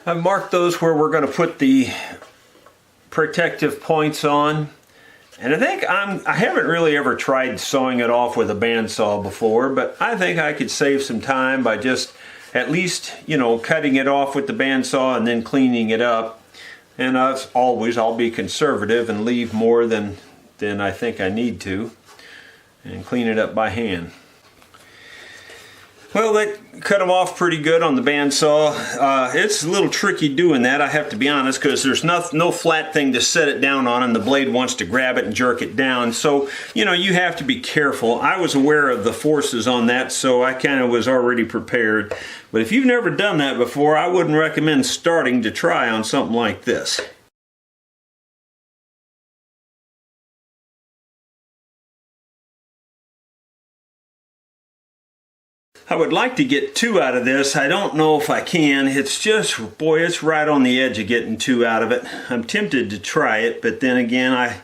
I've marked those where we're going to put the protective points on. And I think I haven't really ever tried sawing it off with a bandsaw before, but I think I could save some time by just at least, you know, cutting it off with the bandsaw and then cleaning it up. And as always, I'll be conservative and leave more than I think I need to, and clean it up by hand. Well, that cut them off pretty good on the bandsaw. It's a little tricky doing that, I have to be honest, because there's no flat thing to set it down on, and the blade wants to grab it and jerk it down. So, you know, you have to be careful. I was aware of the forces on that, so I kind of was already prepared. But if you've never done that before, I wouldn't recommend starting to try on something like this. I would like to get 2 out of this. I don't know if I can. It's just, boy, it's right on the edge of getting 2 out of it. I'm tempted to try it, but then again, I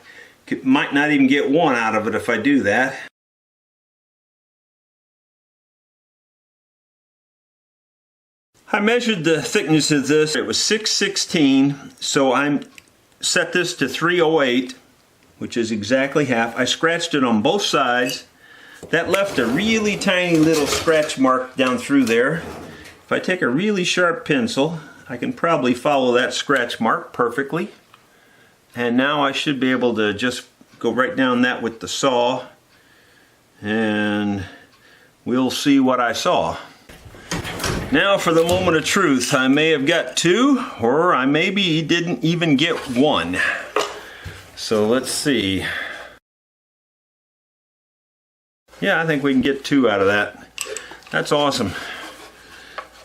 might not even get 1 out of it if I do that. I measured the thickness of this. It was 6/16, so I set this to 308, which is exactly half. I scratched it on both sides. That left a really tiny little scratch mark down through there. If I take a really sharp pencil, I can probably follow that scratch mark perfectly. And now I should be able to just go right down that with the saw, and we'll see what I saw. Now for the moment of truth. I may have got 2, or I maybe didn't even get 1. So let's see. Yeah, I think we can get 2 out of that. That's awesome.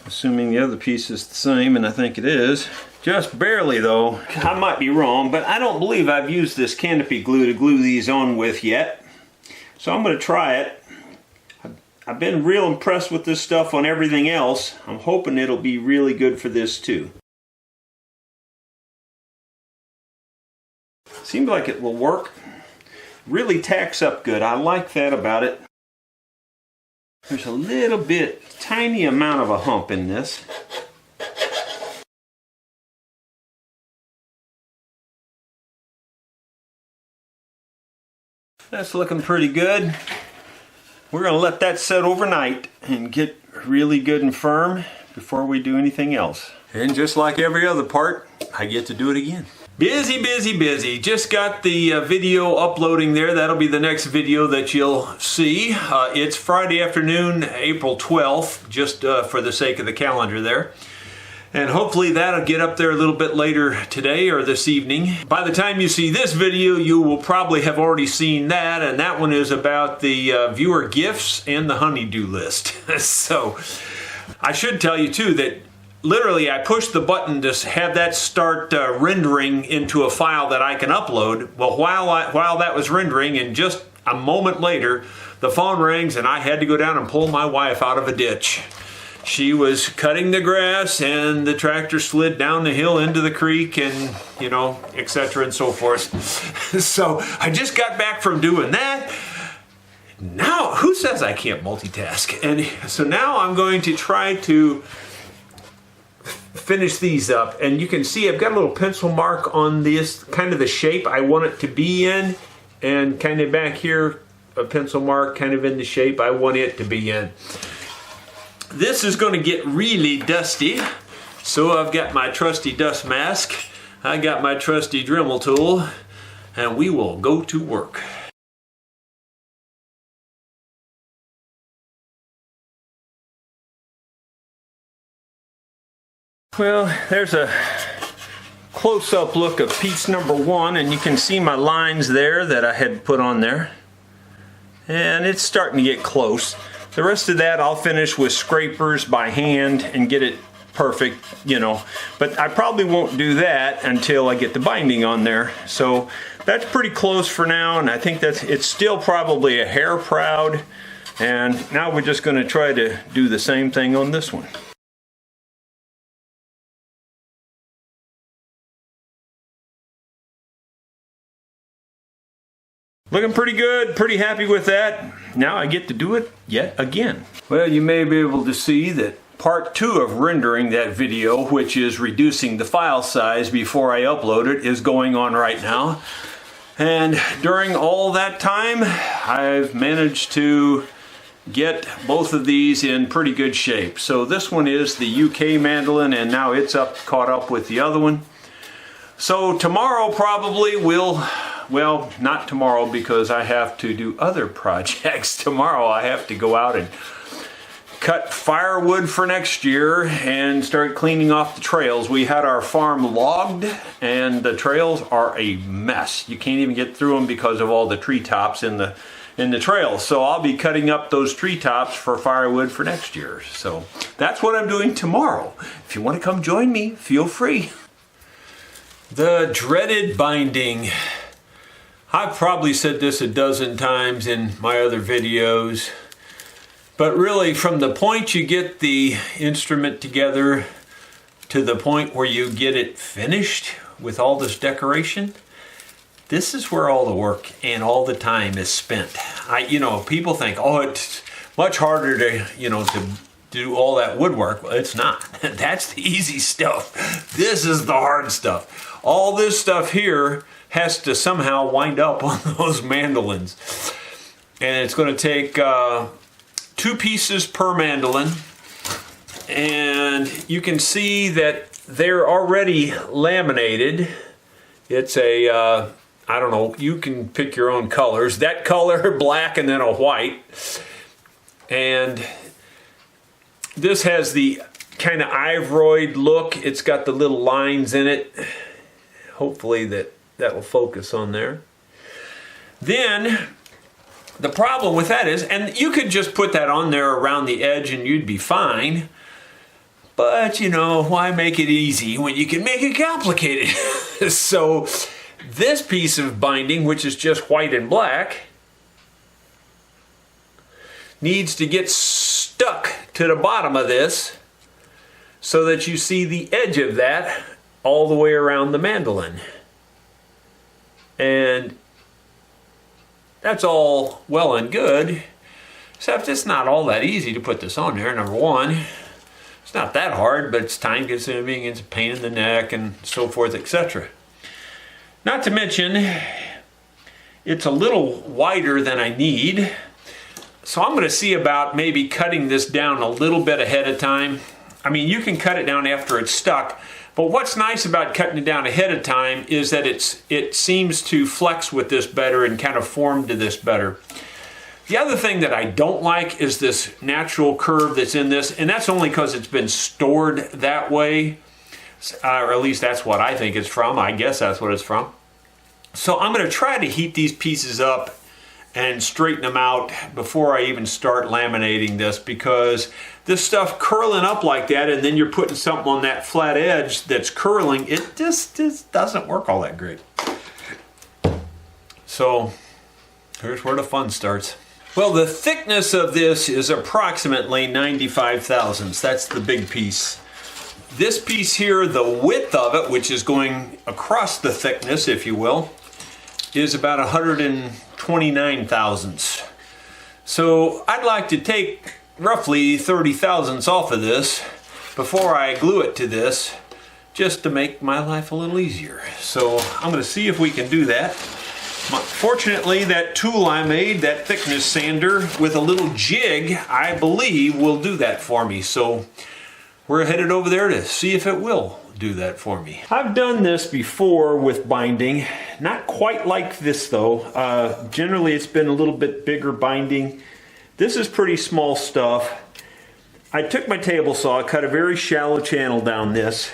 Assuming the other piece is the same, and I think it is. Just barely though. I might be wrong, but I don't believe I've used this canopy glue to glue these on with yet. So I'm going to try it. I've been real impressed with this stuff on everything else. I'm hoping it'll be really good for this too. Seems like it will work. Really tacks up good. I like that about it. There's a little bit, tiny amount of a hump in this. That's looking pretty good. We're going to let that set overnight and get really good and firm before we do anything else. And just like every other part, I get to do it again. Busy, busy, busy. Just got the video uploading there. That'll be the next video that you'll see. It's Friday afternoon, April 12th, just for the sake of the calendar there. And hopefully that'll get up there a little bit later today or this evening. By the time you see this video, you will probably have already seen that, and that one is about the viewer gifts and the honeydew list. So I should tell you too that literally, I pushed the button to have that start rendering into a file that I can upload. Well, while that was rendering, and just a moment later, the phone rings and I had to go down and pull my wife out of a ditch. She was cutting the grass and the tractor slid down the hill into the creek, and, you know, etc. and so forth. So I just got back from doing that. Now, who says I can't multitask? And so now I'm going to try to finish these up, and you can see I've got a little pencil mark on this, kind of the shape I want it to be in, and kind of back here a pencil mark kind of in the shape I want it to be in. This is going to get really dusty, so I've got my trusty dust mask, I got my trusty Dremel tool, and we will go to work. Well, there's a close-up look of piece number 1, and you can see my lines there that I had put on there. And it's starting to get close. The rest of that I'll finish with scrapers by hand and get it perfect, you know. But I probably won't do that until I get the binding on there. So that's pretty close for now, and I think it's still probably a hair proud. And now we're just going to try to do the same thing on this one. Looking pretty good, pretty happy with that. Now I get to do it yet again. Well, you may be able to see that Part 2 of rendering that video, which is reducing the file size before I upload it, is going on right now. And during all that time, I've managed to get both of these in pretty good shape. So this one is the UK mandolin, and now it's caught up with the other one. So tomorrow probably well, not tomorrow because I have to do other projects. Tomorrow I have to go out and cut firewood for next year and start cleaning off the trails. We had our farm logged and the trails are a mess. You can't even get through them because of all the treetops in the trails. So I'll be cutting up those treetops for firewood for next year. So that's what I'm doing tomorrow. If you want to come join me, feel free. The dreaded binding. I've probably said this a dozen times in my other videos, but really from the point you get the instrument together to the point where you get it finished with all this decoration, this is where all the work and all the time is spent. People think, oh, it's much harder to do all that woodwork. Well, it's not. That's the easy stuff. This is the hard stuff. All this stuff here has to somehow wind up on those mandolins. And it's going to take 2 pieces per mandolin. And you can see that they're already laminated. It's a, I don't know, you can pick your own colors. That color, black, and then a white. And this has the kind of ivory look. It's got the little lines in it. Hopefully that will focus on there. Then the problem with that is, and you could just put that on there around the edge and you'd be fine. But why make it easy when you can make it complicated? So this piece of binding, which is just white and black, needs to get stuck to the bottom of this so that you see the edge of that all the way around the mandolin. And that's all well and good, except it's not all that easy to put this on there. Number one, it's not that hard, but it's time consuming, it's a pain in the neck, and so forth, etc. Not to mention, it's a little wider than I need. So I'm going to see about maybe cutting this down a little bit ahead of time. I mean, you can cut it down after it's stuck, but what's nice about cutting it down ahead of time is that it seems to flex with this better and kind of form to this better. The other thing that I don't like is this natural curve that's in this, and that's only because it's been stored that way, or at least that's what I think it's from. I guess that's what it's from. So I'm going to try to heat these pieces up and straighten them out before I even start laminating this, because this stuff curling up like that and then you're putting something on that flat edge that's curling, it just doesn't work all that great. So here's where the fun starts. Well, the thickness of this is approximately 95 thousandths. That's the big piece. This piece here, the width of it, which is going across the thickness, if you will, is about 129 thousandths. So I'd like to take roughly 30 thousandths off of this before I glue it to this, just to make my life a little easier. So I'm going to see if we can do that. Fortunately, that tool I made, that thickness sander with a little jig, I believe will do that for me. So we're headed over there to see if it will do that for me. I've done this before with binding, not quite like this though. Generally it's been a little bit bigger binding. This is pretty small stuff. I took my table saw, cut a very shallow channel down this.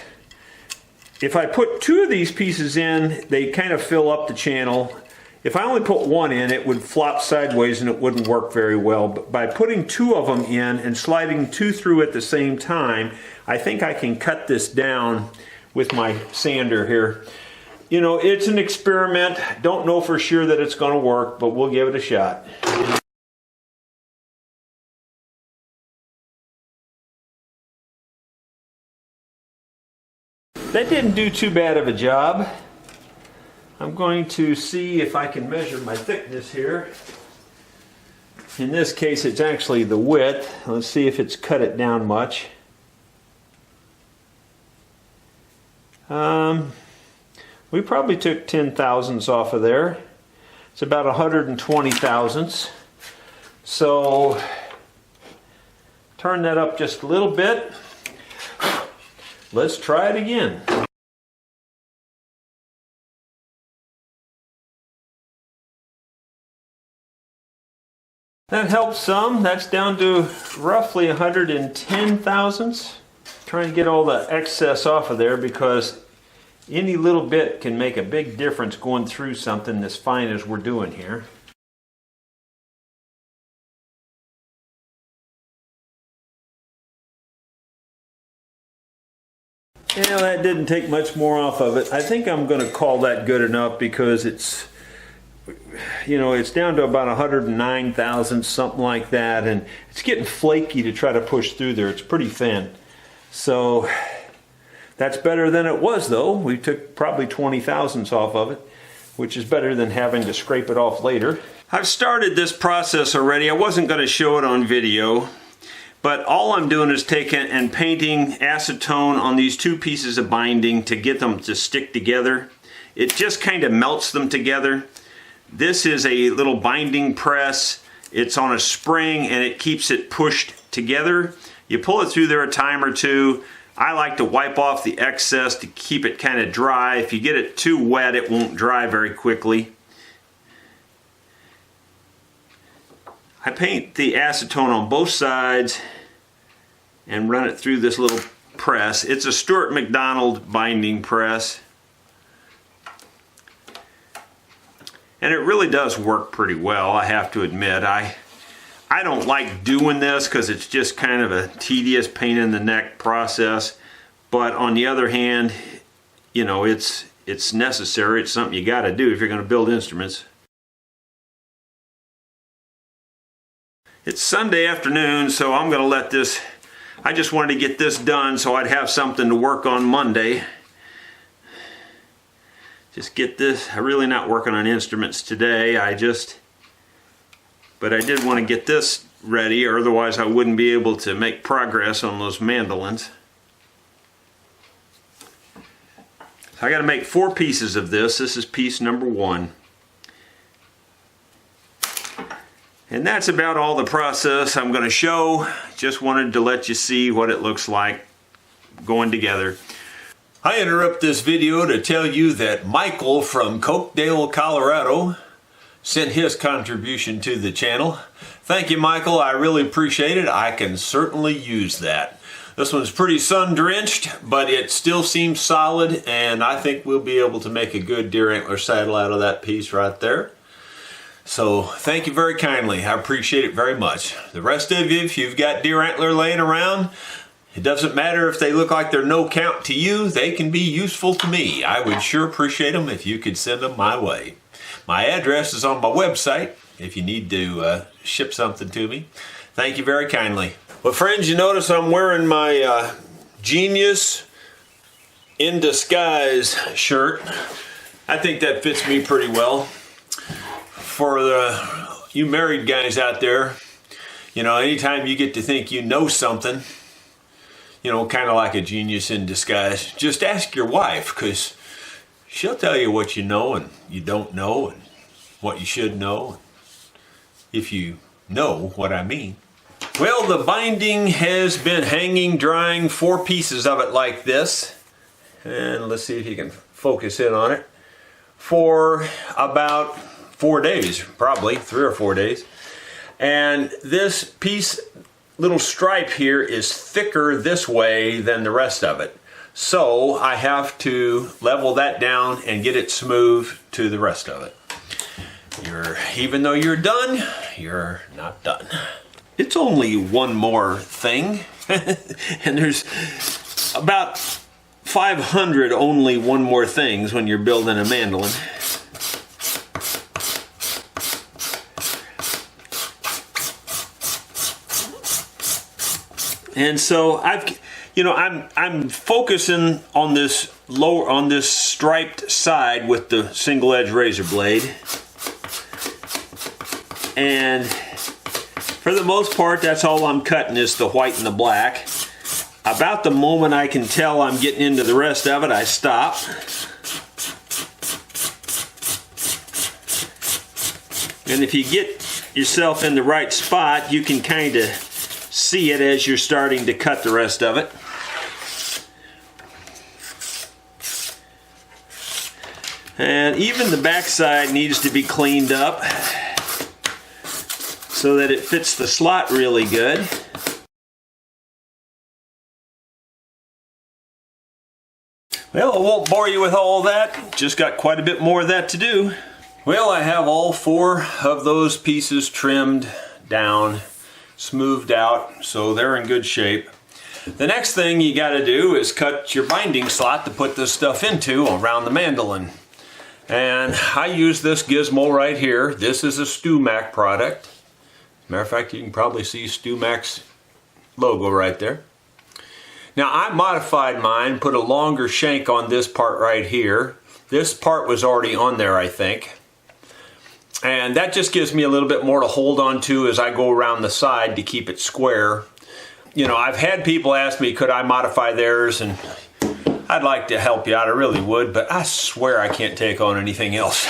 If I put 2 of these pieces in, they kind of fill up the channel. If I only put 1 in, it would flop sideways and it wouldn't work very well. But by putting 2 of them in and sliding 2 through at the same time, I think I can cut this down with my sander here. It's an experiment. Don't know for sure that it's going to work, but we'll give it a shot. That didn't do too bad of a job. I'm going to see if I can measure my thickness here. In this case, it's actually the width. Let's see if it's cut it down much. We probably took 10 thousandths off of there. It's about 120 thousandths. So turn that up just a little bit. Let's try it again. That helps some. That's down to roughly 110 thousandths. Trying to get all the excess off of there because any little bit can make a big difference going through something as fine as we're doing here. Yeah, that didn't take much more off of it. I think I'm going to call that good enough because it's, you know, it's down to about 109 thousandths, something like that, and it's getting flaky to try to push through there. It's pretty thin. So that's better than it was, though. We took probably 20 thousandths off of it, which is better than having to scrape it off later. I've started this process already. I wasn't going to show it on video, but all I'm doing is taking and painting acetone on these two pieces of binding to get them to stick together. It just kind of melts them together. This is a little binding press. It's on a spring and it keeps it pushed together. You pull it through there a time or two. I like to wipe off the excess to keep it kind of dry. If you get it too wet, it won't dry very quickly. I paint the acetone on both sides and run it through this little press. It's a Stuart McDonald binding press. And it really does work pretty well, I have to admit. I don't like doing this because it's just kind of a tedious pain in the neck process. But on the other hand, you know, it's necessary. It's something you got to do if you're going to build instruments. It's Sunday afternoon, so I'm going to let this, I just wanted to get this done so I'd have something to work on Monday. Just get this, I'm really not working on instruments today, but I did want to get this ready, or otherwise I wouldn't be able to make progress on those mandolins. So I got to make 4 pieces of this. This is piece number 1. And that's about all the process I'm going to show. Just wanted to let you see what it looks like going together. I interrupt this video to tell you that Michael from Cokedale, Colorado sent his contribution to the channel. Thank you, Michael. I really appreciate it. I can certainly use that. This one's pretty sun-drenched, but it still seems solid, and I think we'll be able to make a good deer antler saddle out of that piece right there. So thank you very kindly. I appreciate it very much. The rest of you, if you've got deer antler laying around, it doesn't matter if they look like they're no count to you, they can be useful to me. I would sure appreciate them if you could send them my way. My address is on my website if you need to ship something to me. Thank you very kindly. Well, friends, you notice I'm wearing my Genius in Disguise shirt. I think that fits me pretty well. For you married guys out there, you know, anytime you get to think you know something, you know, kind of like a genius in disguise, just ask your wife, because she'll tell you what you know and you don't know and what you should know, if you know what I mean. Well, the binding has been hanging, drying, 4 pieces of it like this. And let's see if you can focus in on it. For about 4 days, probably 3 or 4 days. And this piece, little stripe here, is thicker this way than the rest of it. So I have to level that down and get it smooth to the rest of it. Even though you're done, you're not done. It's only one more thing. And there's about 500 only one more things when you're building a mandolin. And so I'm focusing on this striped side with the single edge razor blade. And for the most part, that's all I'm cutting is the white and the black. About the moment I can tell I'm getting into the rest of it, I stop. And if you get yourself in the right spot, you can kind of see it as you're starting to cut the rest of it. And even the backside needs to be cleaned up so that it fits the slot really good. Well, I won't bore you with all that. Just got quite a bit more of that to do. Well, I have all 4 of those pieces trimmed down, smoothed out, so they're in good shape. The next thing you got to do is cut your binding slot to put this stuff into around the mandolin. And I use this gizmo right here. This is a StewMac product. Matter of fact, you can probably see StewMac's logo right there. Now I modified mine, put a longer shank on this part right here. This part was already on there, I think. And that just gives me a little bit more to hold on to as I go around the side to keep it square. You know, I've had people ask me, could I modify theirs? And I'd like to help you out, I really would, but I swear I can't take on anything else.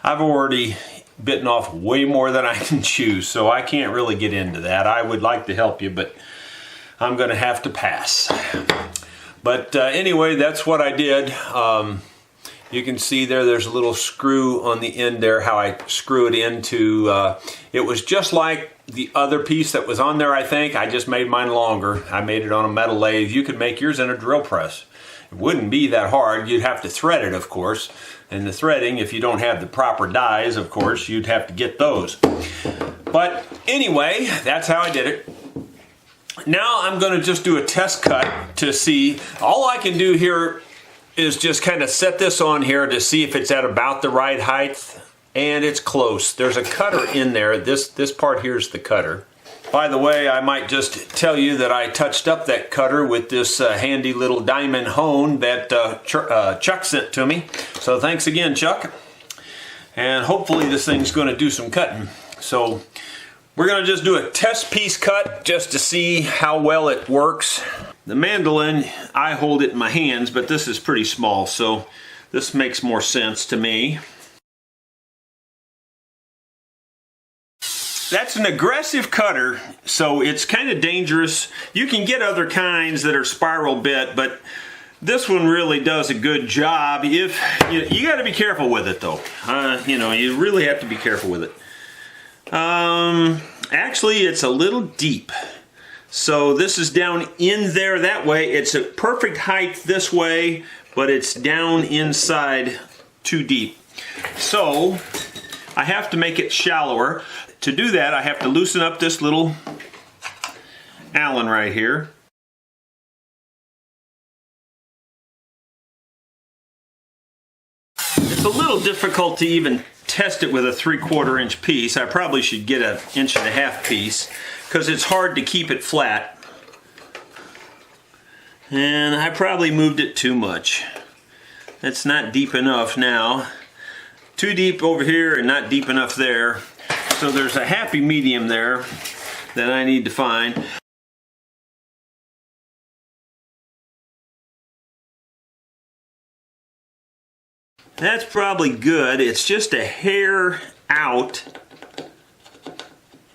I've already bitten off way more than I can chew, so I can't really get into that. I would like to help you, but I'm going to have to pass. But anyway, that's what I did. You can see there's a little screw on the end there, how I screw it into. It was just like the other piece that was on there, I think. I just made mine longer. I made it on a metal lathe. You could make yours in a drill press. It wouldn't be that hard. You'd have to thread it, of course. And the threading, if you don't have the proper dies, of course, you'd have to get those. But anyway, that's how I did it. Now I'm going to just do a test cut to see. All I can do here is just kind of set this on here to see if it's at about the right height. And it's close. There's a cutter in there. This part here is the cutter. By the way, I might just tell you that I touched up that cutter with this handy little diamond hone that Chuck sent to me. So thanks again, Chuck. And hopefully this thing's going to do some cutting. So we're going to just do a test piece cut just to see how well it works. The mandolin, I hold it in my hands, but this is pretty small, so this makes more sense to me. That's an aggressive cutter, so it's kind of dangerous. You can get other kinds that are spiral bit, but this one really does a good job. If you got to be careful with it, though. You know, you really have to be careful with it. Actually, it's a little deep. So this is down in there that way. It's a perfect height this way, but it's down inside too deep. So I have to make it shallower. To do that, I have to loosen up this little Allen right here. It's a little difficult to even test it with a 3/4 inch piece. I probably should get an 1.5 inch piece because it's hard to keep it flat. And I probably moved it too much. It's not deep enough now. Too deep over here and not deep enough there. So there's a happy medium there that I need to find. That's probably good. It's just a hair out.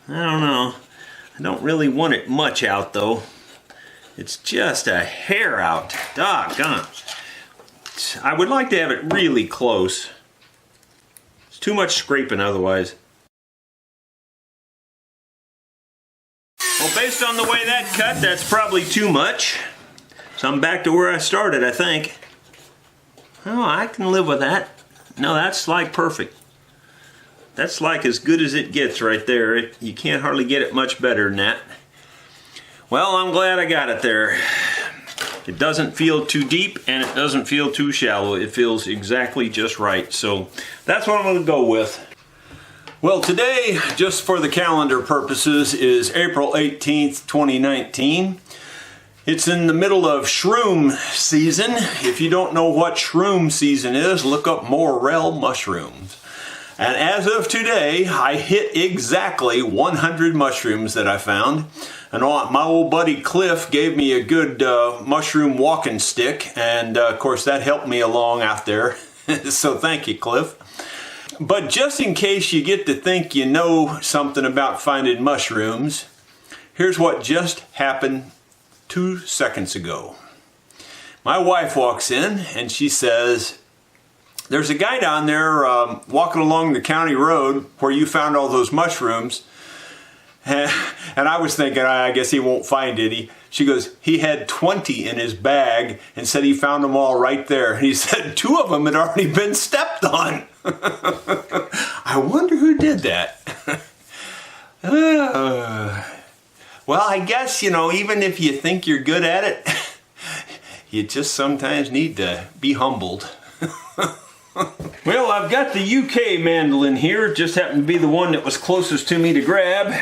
I don't know. I don't really want it much out though. It's just a hair out. Doggone. I would like to have it really close. It's too much scraping otherwise. Well, based on the way that cut, that's probably too much. So I'm back to where I started, I think. Oh, I can live with that. No, that's like perfect. That's like as good as it gets right there. You can't hardly get it much better than that. Well, I'm glad I got it there. It doesn't feel too deep and it doesn't feel too shallow. It feels exactly just right. So that's what I'm going to go with. Well, today, just for the calendar purposes, is April 18th, 2019. It's in the middle of shroom season. If you don't know what shroom season is, look up morel mushrooms. And as of today, I hit exactly 100 mushrooms that I found. And my old buddy Cliff gave me a good mushroom walking stick, and of course that helped me along out there. So thank you, Cliff. But just in case you get to think you know something about finding mushrooms, here's what just happened 2 seconds ago. My wife walks in and she says, "There's a guy down there walking along the county road where you found all those mushrooms." And I was thinking, I guess he won't find any. She goes, "He had 20 in his bag and said he found them all right there." And he said 2 of them had already been stepped on. I wonder who did that. Well, I guess, you know, even if you think you're good at it, you just sometimes need to be humbled. Well, I've got the UK mandolin here. It just happened to be the one that was closest to me to grab.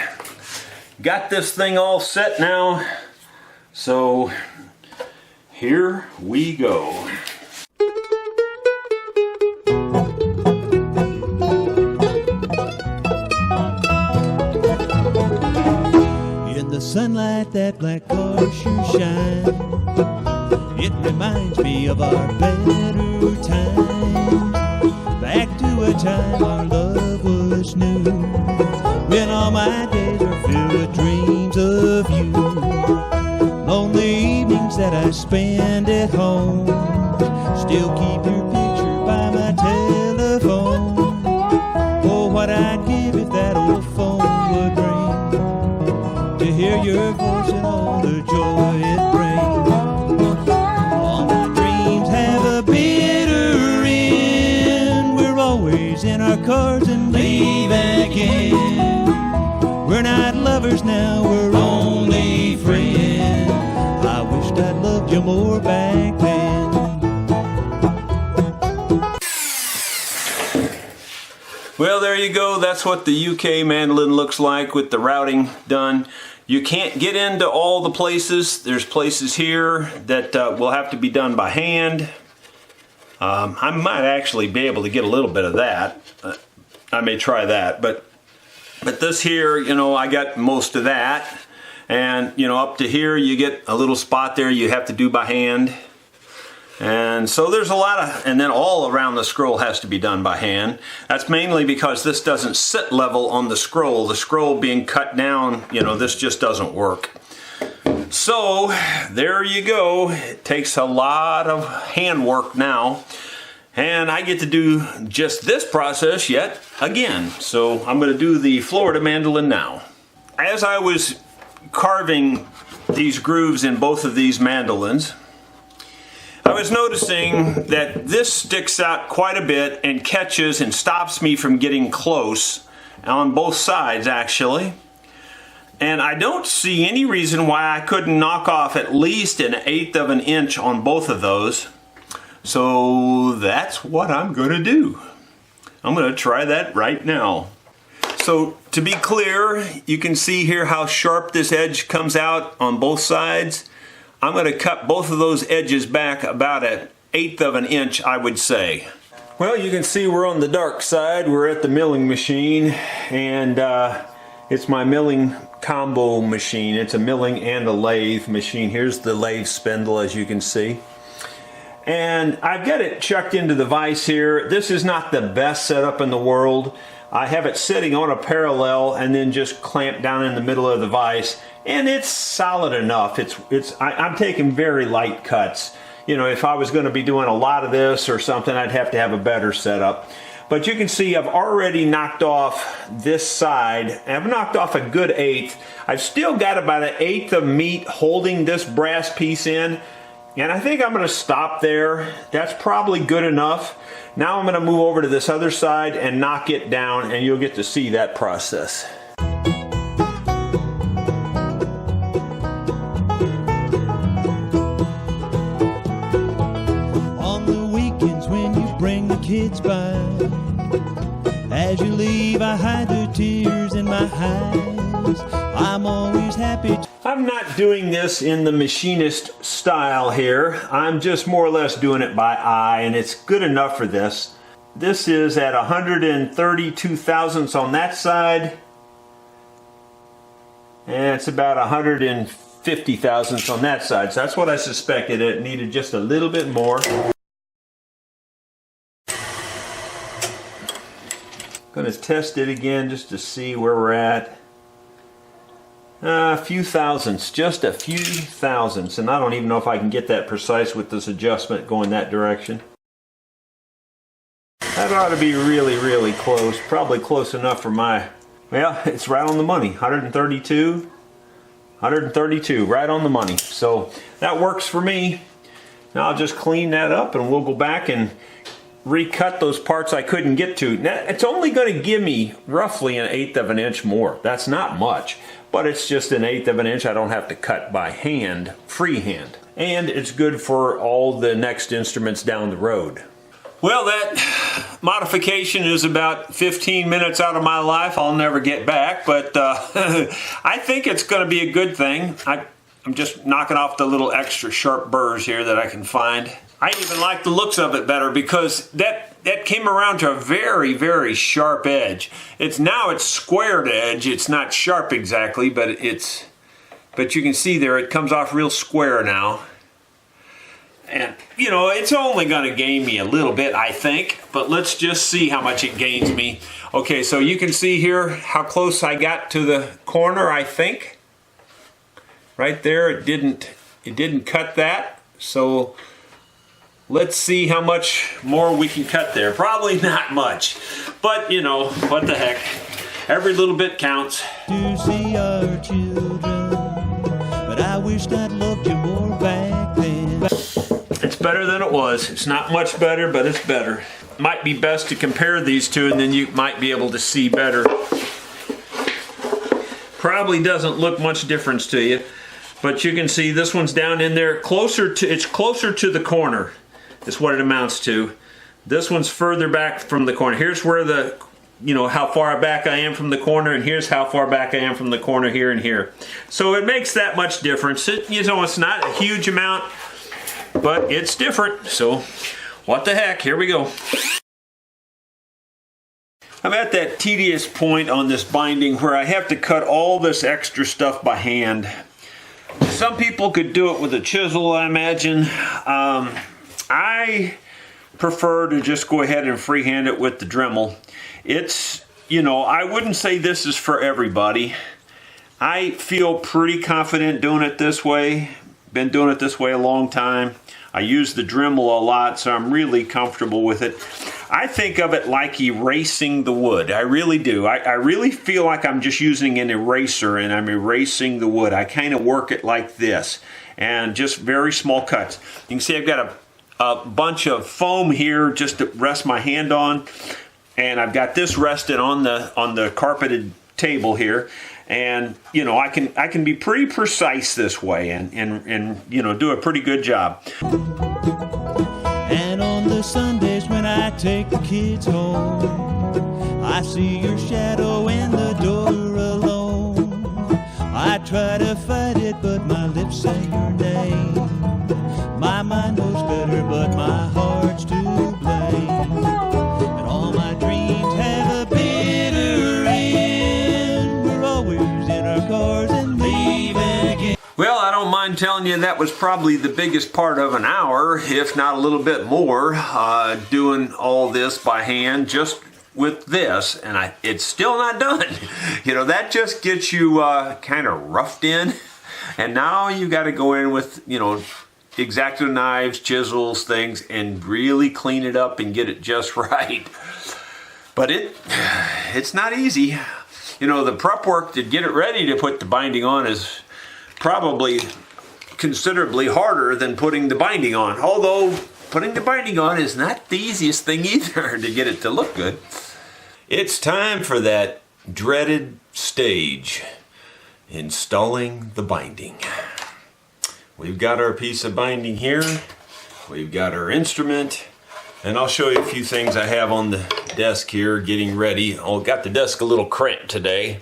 Got this thing all set now. So, here we go. In the sunlight, that black car sure shine. It reminds me of our better times. Back to a time our love was new, when all my days were filled with dreams of you. Lonely evenings that I spend at home, still keep your picture by my telephone. Oh, what I'd give if that old phone would ring, to hear your voice and all the joy it brings. All my dreams have a bitter end. We're always in our cars and leave again. We're not lovers now, we're only friends. I wished I'd loved you more back then. Well, there you go. That's what the UK mandolin looks like with the routing done. You can't get into all the places. There's places here that will have to be done by hand. I might actually be able to get a little bit of that. I may try that, but this here, you know, I got most of that. And, you know, up to here, you get a little spot there you have to do by hand. And so there's a lot of, and then all around the scroll has to be done by hand. That's mainly because this doesn't sit level on the scroll. The scroll being cut down, you know, this just doesn't work. So there you go. It takes a lot of handwork now. And I get to do just this process yet again. So I'm going to do the Florida mandolin now. As I was carving these grooves in both of these mandolins, I was noticing that this sticks out quite a bit and catches and stops me from getting close on both sides, actually. And I don't see any reason why I couldn't knock off at least 1/8 of an inch on both of those. So that's what I'm going to do. I'm going to try that right now. So to be clear, you can see here how sharp this edge comes out on both sides. I'm going to cut both of those edges back about 1/8 of an inch, I would say. Well, you can see we're on the dark side. We're at the milling machine, and it's my milling combo machine. It's a milling and a lathe machine. Here's the lathe spindle, as you can see. And I've got it chucked into the vise here. This is not the best setup in the world. I have it sitting on a parallel and then just clamped down in the middle of the vise, and it's solid enough. I'm taking very light cuts. You know, if I was going to be doing a lot of this or something, I'd have to have a better setup. But you can see I've already knocked off this side. I've knocked off a good 1/8. I've still got about 1/8 of meat holding this brass piece in. And I think I'm going to stop there. That's probably good enough. Now I'm going to move over to this other side and knock it down, and you'll get to see that process. On the weekends when you bring the kids by, as you leave I hide the tears in my eyes. I'm always happy. I'm not doing this in the machinist style here. I'm just more or less doing it by eye, and it's good enough for this. this is at 132 thousandths on that side, and it's about 150 thousandths on that side. So that's what I suspected. It needed just a little bit more. Going to test it again just to see where we're at. A few thousandths, just a few thousandths, and I don't even know if I can get that precise with this adjustment going that direction. That ought to be really, really close. Probably close enough for my, well, it's right on the money. 132, right on the money. So that works for me. Now I'll just clean that up and we'll go back and recut those parts I couldn't get to. Now, it's only going to give me roughly 1/8 of an inch more. That's not much, but it's just 1/8 of an inch I don't have to cut by hand, freehand. And it's good for all the next instruments down the road. Well, that modification is about 15 minutes out of my life I'll never get back, but I think it's going to be a good thing. I'm just knocking off the little extra sharp burrs here that I can find. I even like the looks of it better because that came around to a very, very sharp edge. It's squared edge. It's not sharp exactly, but you can see there it comes off real square now. And you know, it's only going to gain me a little bit, I think, but let's just see how much it gains me. Okay, so you can see here how close I got to the corner, I think. Right there, it didn't cut that. So let's see how much more we can cut there. Probably not much, but you know, what the heck. Every little bit counts. To see our children, but I wished I'd loved you more back then. It's better than it was. It's not much better, but it's better. Might be best to compare these two and then you might be able to see better. Probably doesn't look much difference to you, but you can see this one's down in there it's closer to the corner. Is what it amounts to. This one's further back from the corner. Here's where how far back I am from the corner, and here's how far back I am from the corner here and here. So it makes that much difference. It's not a huge amount, but it's different. So what the heck, here we go. I'm at that tedious point on this binding where I have to cut all this extra stuff by hand. Some people could do it with a chisel, I imagine. I prefer to just go ahead and freehand it with the Dremel. I wouldn't say this is for everybody. I feel pretty confident doing it this way. Been doing it this way a long time. I use the Dremel a lot, so I'm really comfortable with it. I think of it like erasing the wood. I really do. I really feel like I'm just using an eraser and I'm erasing the wood. I kind of work it like this, and just very small cuts. You can see I've got a bunch of foam here just to rest my hand on, and I've got this rested on the carpeted table here, and I can be pretty precise this way and do a pretty good job. And on the Sundays when I take the kids home, I see your shadow in the door alone. I try to fight it, but my lips say your name. My mind knows better, but my heart's to blame. And all my dreams have a bitter end. We're always in our cars and leaving again. Well, I don't mind telling you that was probably the biggest part of an hour, if not a little bit more, doing all this by hand, just with this, and it's still not done. That just gets you kind of roughed in, and now you got to go in with, X-Acto knives, chisels, things, and really clean it up and get it just right. But it's not easy. The prep work to get it ready to put the binding on is probably considerably harder than putting the binding on. Although putting the binding on is not the easiest thing either to get it to look good. It's time for that dreaded stage, installing the binding. We've got our piece of binding here, we've got our instrument, and I'll show you a few things I have on the desk here getting ready. Got the desk a little cramped today,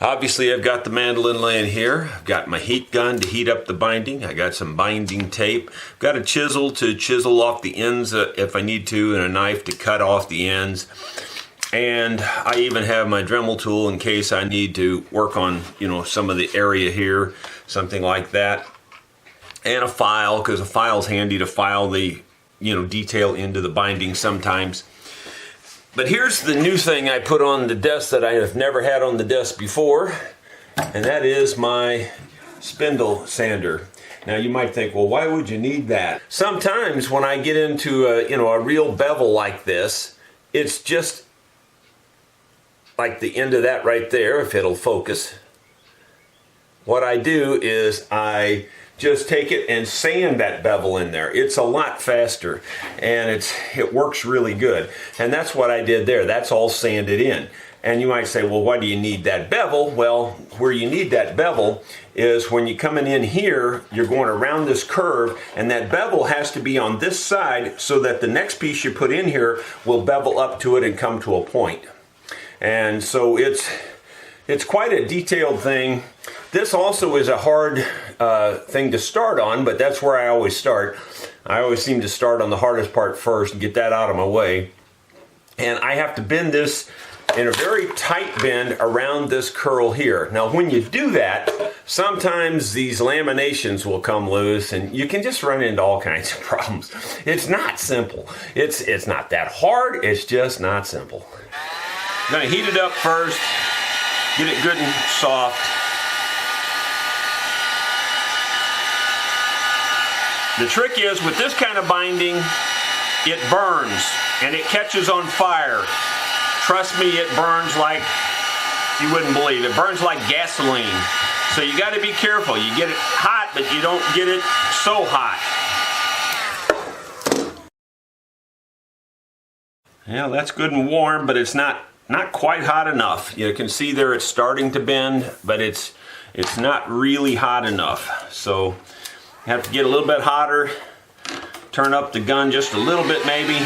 Obviously, I've got the mandolin laying here. I've got my heat gun to heat up the binding. I got some binding tape. I've got a chisel to chisel off the ends if I need to, and a knife to cut off the ends. And I even have my Dremel tool in case I need to work on, some of the area here, something like that. And a file, because a file's handy to file the, detail into the binding sometimes. But here's the new thing I put on the desk that I have never had on the desk before, and that is my spindle sander. Now you might think, well, why would you need that? Sometimes when I get into a real bevel like this, it's just like the end of that right there, if it'll focus. What I do is I just take it and sand that bevel in there. It's a lot faster, and it works really good. And that's what I did there. That's all sanded in. And you might say, well, why do you need that bevel? Well, where you need that bevel is when you're coming in here, you're going around this curve, and that bevel has to be on this side so that the next piece you put in here will bevel up to it and come to a point. And so it's quite a detailed thing. This also is a hard thing to start on, but that's where I always start. I always seem to start on the hardest part first and get that out of my way. And I have to bend this in a very tight bend around this curl here. Now when you do that, sometimes these laminations will come loose and you can just run into all kinds of problems. It's not simple. It's not that hard, it's just not simple. I'm gonna heat it up first, get it good and soft. The trick is, with this kind of binding, it burns and it catches on fire. Trust me, it burns like you wouldn't believe. It burns like gasoline. So you got to be careful. You get it hot, but you don't get it so hot. Yeah, that's good and warm, but it's not quite hot enough. You can see there it's starting to bend, but it's not really hot enough. So you have to get a little bit hotter, turn up the gun just a little bit maybe.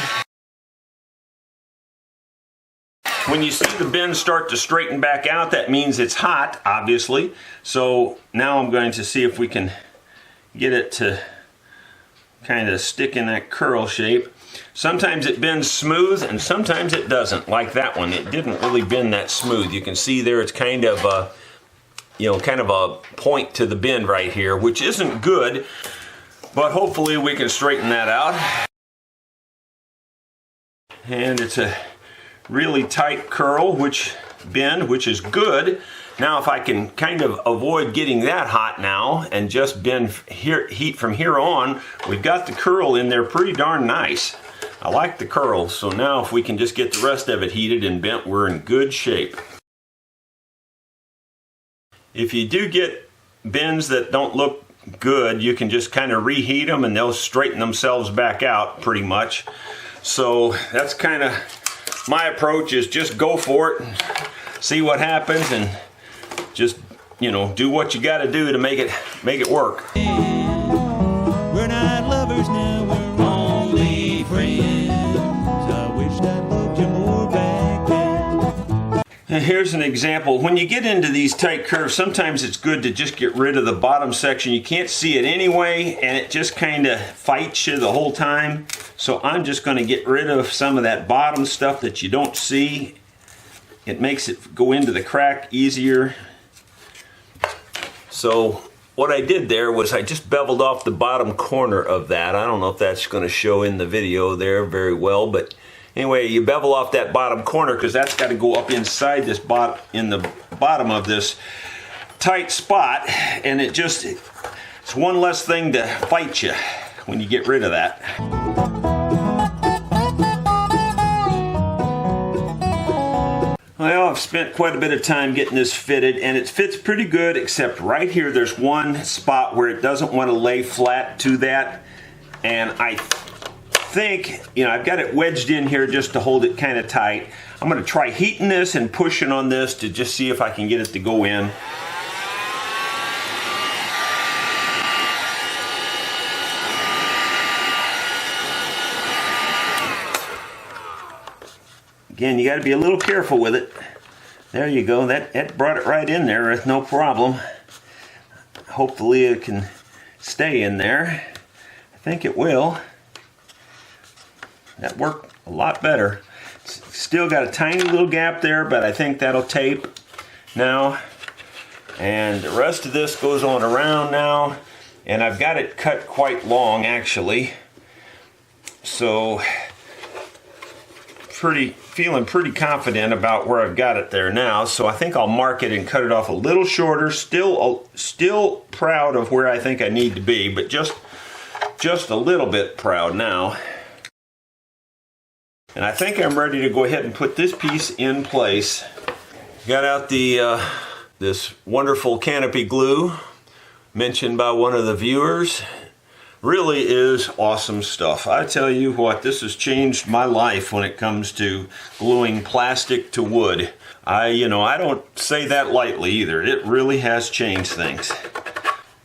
When you see the bend start to straighten back out, that means it's hot, obviously. So now I'm going to see if we can get it to kind of stick in that curl shape. Sometimes it bends smooth and sometimes it doesn't, like that one. It didn't really bend that smooth. You can see there it's kind of a point to the bend right here, which isn't good, but hopefully we can straighten that out. And it's a really tight curl, which is good. Now if I can kind of avoid getting that hot now and just bend heat from here on, we've got the curl in there pretty darn nice. I like the curl, so now if we can just get the rest of it heated and bent, we're in good shape. If you do get bends that don't look good, you can just kind of reheat them and they'll straighten themselves back out pretty much. So that's kind of my approach, is just go for it and see what happens, and just do what you got to do to make it work. We're not lovers now, we're only friends. I wish I loved you more back then. And here's an example. When you get into these tight curves, sometimes it's good to just get rid of the bottom section. You can't see it anyway, and it just kind of fights you the whole time. So I'm just going to get rid of some of that bottom stuff that you don't see. It makes it go into the crack easier. So what I did there was I just beveled off the bottom corner of that. I don't know if that's going to show in the video there very well, but anyway, you bevel off that bottom corner because that's got to go up inside this in the bottom of this tight spot, and it's one less thing to fight you when you get rid of that. Well, I've spent quite a bit of time getting this fitted, and it fits pretty good, except right here there's one spot where it doesn't want to lay flat to that, and I think, I've got it wedged in here just to hold it kind of tight. I'm going to try heating this and pushing on this to just see if I can get it to go in. Again, you got to be a little careful with it. There you go. That brought it right in there with no problem. Hopefully it can stay in there. I think it will. That worked a lot better. Still got a tiny little gap there, but I think that'll tape now. And the rest of this goes on around now. And I've got it cut quite long, actually. So, feeling pretty confident about where I've got it there now. So I think I'll mark it and cut it off a little shorter. Still proud of where I think I need to be, but just a little bit proud now. And I think I'm ready to go ahead and put this piece in place. Got out the this wonderful canopy glue mentioned by one of the viewers. Really is awesome stuff. I tell you what, this has changed my life when it comes to gluing plastic to wood. I don't say that lightly either. It really has changed things.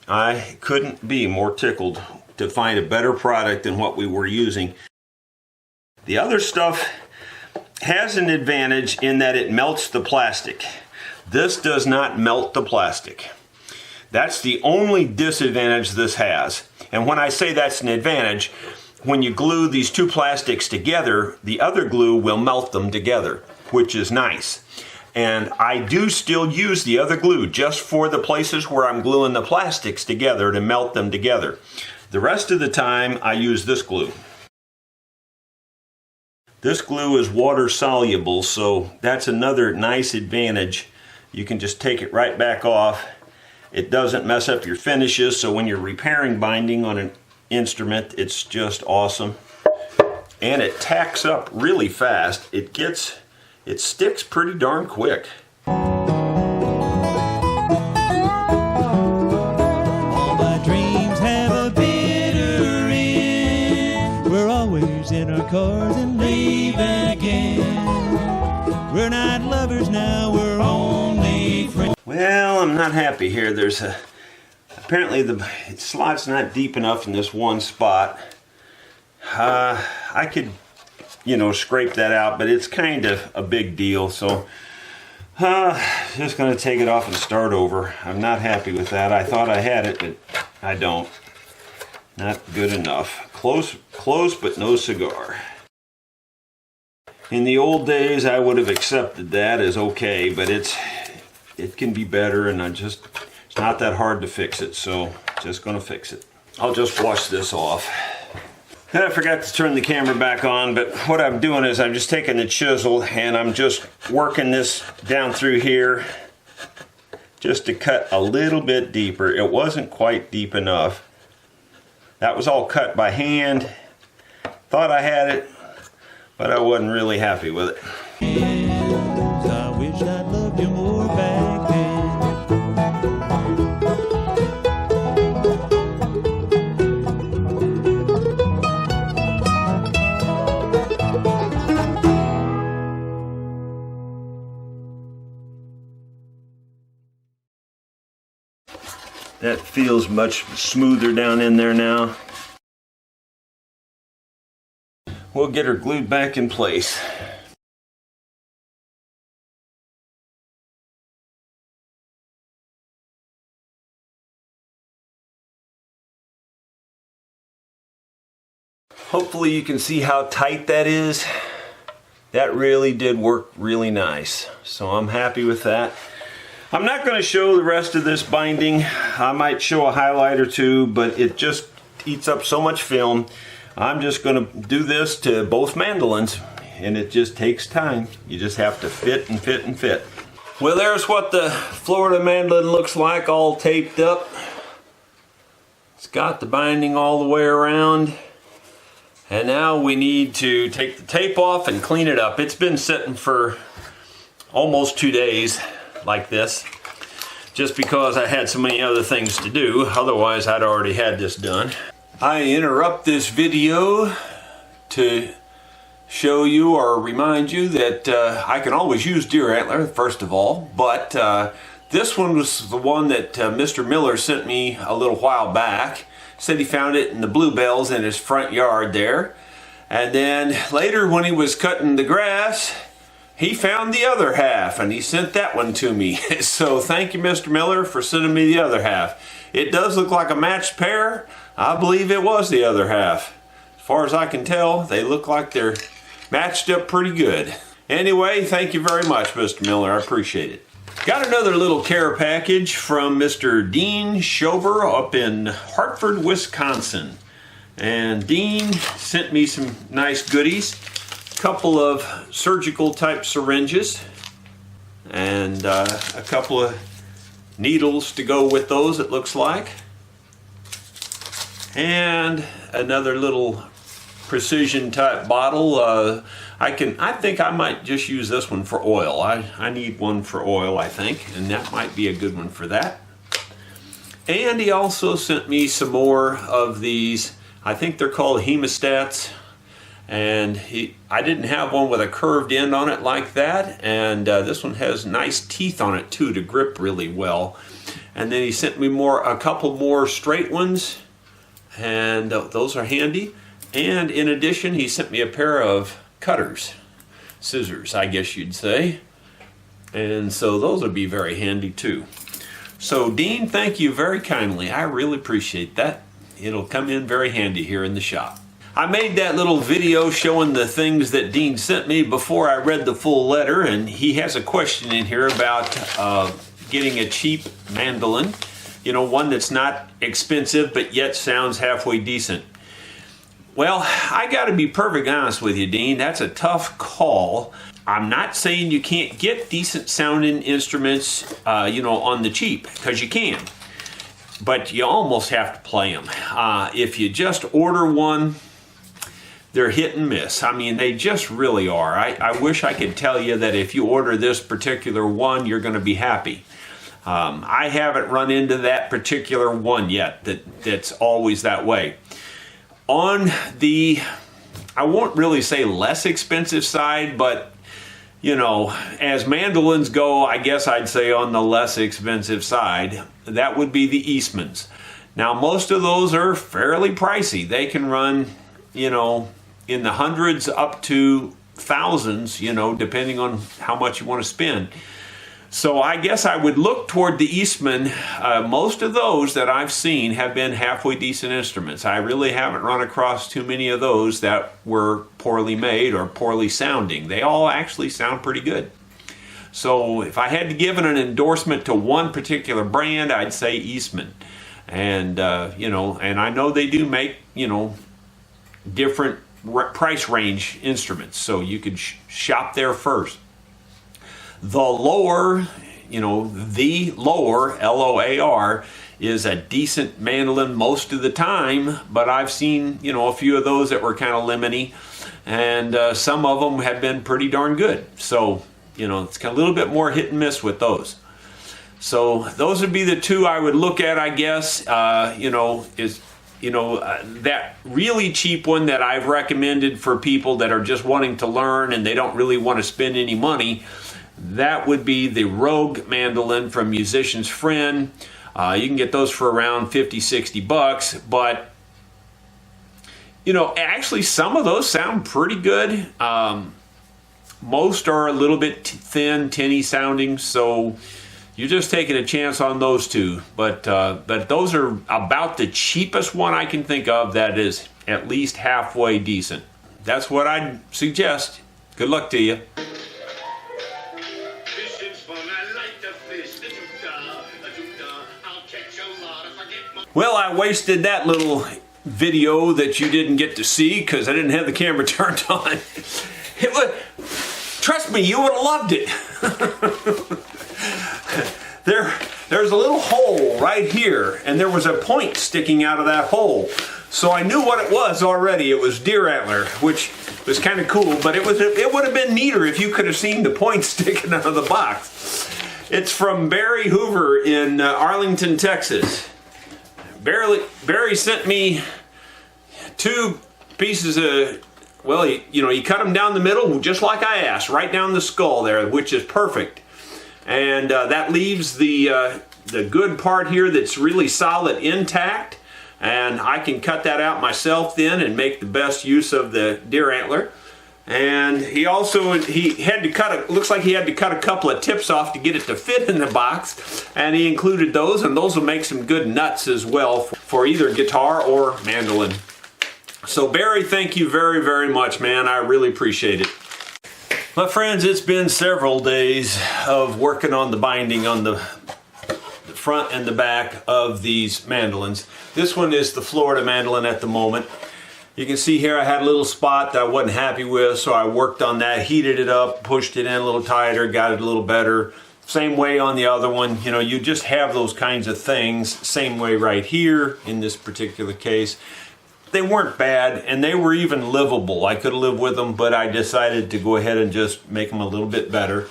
I couldn't be more tickled to find a better product than what we were using. The other stuff has an advantage in that it melts the plastic. This does not melt the plastic. That's the only disadvantage this has. And when I say that's an advantage, when you glue these two plastics together, the other glue will melt them together, which is nice. And I do still use the other glue just for the places where I'm gluing the plastics together to melt them together. The rest of the time, I use this glue. This glue is water soluble, so that's another nice advantage. You can just take it right back off. It doesn't mess up your finishes, so when you're repairing binding on an instrument, it's just awesome. And it tacks up really fast. It sticks pretty darn quick. All my dreams have a bitter end. We're always in our cars and leave again. We're not lovers now, we're only friends. Well, I'm not happy here. Apparently the slot's not deep enough in this one spot. I could, scrape that out, but it's kind of a big deal, so just gonna take it off and start over. I'm not happy with that. I thought I had it, but I don't. Not good enough. Close, but no cigar. In the old days, I would have accepted that as okay, but it can be better, and it's not that hard to fix it, so just gonna fix it. I'll just wash this off. And I forgot to turn the camera back on, but what I'm doing is I'm just taking the chisel and I'm just working this down through here just to cut a little bit deeper. It wasn't quite deep enough. That was all cut by hand. Thought I had it, but I wasn't really happy with it. I wish I'd loved you more back then. That feels much smoother down in there now. We'll get her glued back in place. Hopefully you can see how tight that is. That really did work really nice. So I'm happy with that. I'm not going to show the rest of this binding. I might show a highlight or two, but it just eats up so much film. I'm just going to do this to both mandolins, and it just takes time. You just have to fit and fit and fit. Well, there's what the Florida mandolin looks like, all taped up. It's got the binding all the way around. And now we need to take the tape off and clean it up. It's been sitting for almost 2 days like this, just because I had so many other things to do. Otherwise, I'd already had this done. I interrupt this video to show you or remind you that I can always use deer antler, first of all, but this one was the one that Mr. Miller sent me a little while back. Said he found it in the bluebells in his front yard there. And then later when he was cutting the grass, he found the other half and he sent that one to me. So thank you, Mr. Miller, for sending me the other half. It does look like a matched pair. I believe it was the other half. As far as I can tell, they look like they're matched up pretty good. Anyway, thank you very much, Mr. Miller. I appreciate it. Got another little care package from Mr. Dean Schober up in Hartford, Wisconsin. And Dean sent me some nice goodies. Couple of surgical type syringes and a couple of needles to go with those, it looks like, and another little precision type bottle. I think I might just use this one for oil. I need one for oil, I think, and that might be a good one for that. And he also sent me some more of these, I think they're called hemostats. And I didn't have one with a curved end on it like that, and this one has nice teeth on it too to grip really well. And then he sent me a couple more straight ones, and those are handy. And in addition, he sent me a pair of cutters, scissors, I guess you'd say. And so those would be very handy too. So Dean, thank you very kindly. I really appreciate that. It'll come in very handy here in the shop. I made that little video showing the things that Dean sent me before I read the full letter, and he has a question in here about getting a cheap mandolin, you know, one that's not expensive but yet sounds halfway decent. Well, I got to be perfectly honest with you, Dean, that's a tough call. I'm not saying you can't get decent sounding instruments, you know, on the cheap, because you can. But you almost have to play them. If you just order one, they're hit and miss. I mean, they just really are. I wish I could tell you that if you order this particular one, you're going to be happy. I haven't run into that particular one yet that's always that way. On the, I won't really say less expensive side, but you know, as mandolins go, I guess I'd say on the less expensive side, that would be the Eastmans. Now, most of those are fairly pricey. They can run, you know, in the hundreds up to thousands, you know, depending on how much you want to spend. So I guess I would look toward the Eastman. Most of those that I've seen have been halfway decent instruments. I really haven't run across too many of those that were poorly made or poorly sounding. They all actually sound pretty good. So if I had to give an endorsement to one particular brand, I'd say Eastman. And, you know, and I know they do make, you know, different price range instruments, so you could shop there first. The lower, you know, the lower, L-O-A-R, is a decent mandolin most of the time, but I've seen, you know, a few of those that were kind of lemony, and some of them have been pretty darn good. So, you know, it's a little bit more hit and miss with those. So those would be the two I would look at, I guess. You know, is, you know, that really cheap one that I've recommended for people that are just wanting to learn and they don't really want to spend any money. That would be the Rogue mandolin from Musician's Friend. You can get those for around 50, 60 bucks, but you know, actually some of those sound pretty good. Most are a little bit thin, tinny sounding, so you're just taking a chance on those two. But those are about the cheapest one I can think of that is at least halfway decent. That's what I'd suggest. Good luck to you. Well, I wasted that little video that you didn't get to see because I didn't have the camera turned on. It was, trust me, you would have loved it. There's a little hole right here, and there was a point sticking out of that hole. So I knew what it was already. It was deer antler, which was kind of cool, but it would have been neater if you could have seen the point sticking out of the box. It's from Barry Hoover in Arlington, Texas. Barry sent me two pieces of, well, he cut them down the middle just like I asked, right down the skull there, which is perfect. And that leaves the good part here that's really solid intact, and I can cut that out myself then and make the best use of the deer antler. And he had to cut looks like he had to cut a couple of tips off to get it to fit in the box, and he included those, and those will make some good nuts as well for either guitar or mandolin. So Barry, thank you very, very much, man. I really appreciate it. My friends, it's been several days of working on the binding on the front and the back of these mandolins. This one is the Florida mandolin at the moment. You can see here I had a little spot that I wasn't happy with, so I worked on that, heated it up, pushed it in a little tighter, got it a little better. Same way on the other one. You know, you just have those kinds of things. Same way right here in this particular case. They weren't bad, and they were even livable. I could have lived with them, but I decided to go ahead and just make them a little bit better.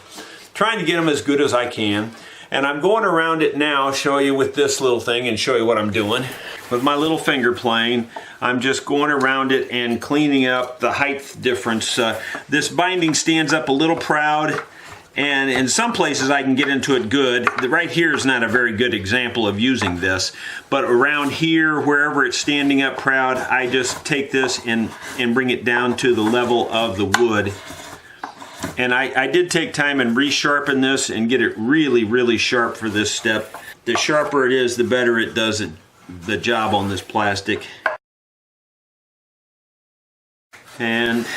Trying to get them as good as I can. And I'm going around it now, show you with this little thing and show you what I'm doing. With my little finger plane, I'm just going around it and cleaning up the height difference. This binding stands up a little proud, and in some places I can get into it good. Right here is not a very good example of using this, but around here, wherever it's standing up proud, I just take this and bring it down to the level of the wood. And I did take time and resharpen this and get it really, really sharp for this step. The sharper it is, the better it does the job on this plastic. And,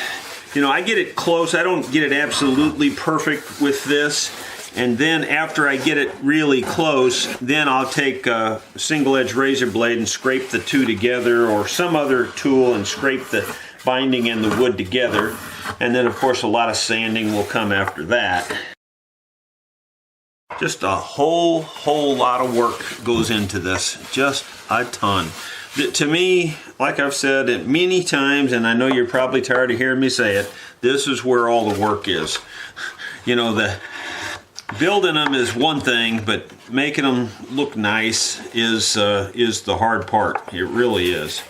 you know, I get it close. I don't get it absolutely perfect with this. And then after I get it really close, then I'll take a single-edged razor blade and scrape the two together, or some other tool, and scrape the binding and the wood together. And then, of course, a lot of sanding will come after that. Just a whole lot of work goes into this. Just a ton. To me, like I've said it many times, and I know you're probably tired of hearing me say it, this is where all the work is. You know, the building them is one thing, but making them look nice is the hard part. It really is.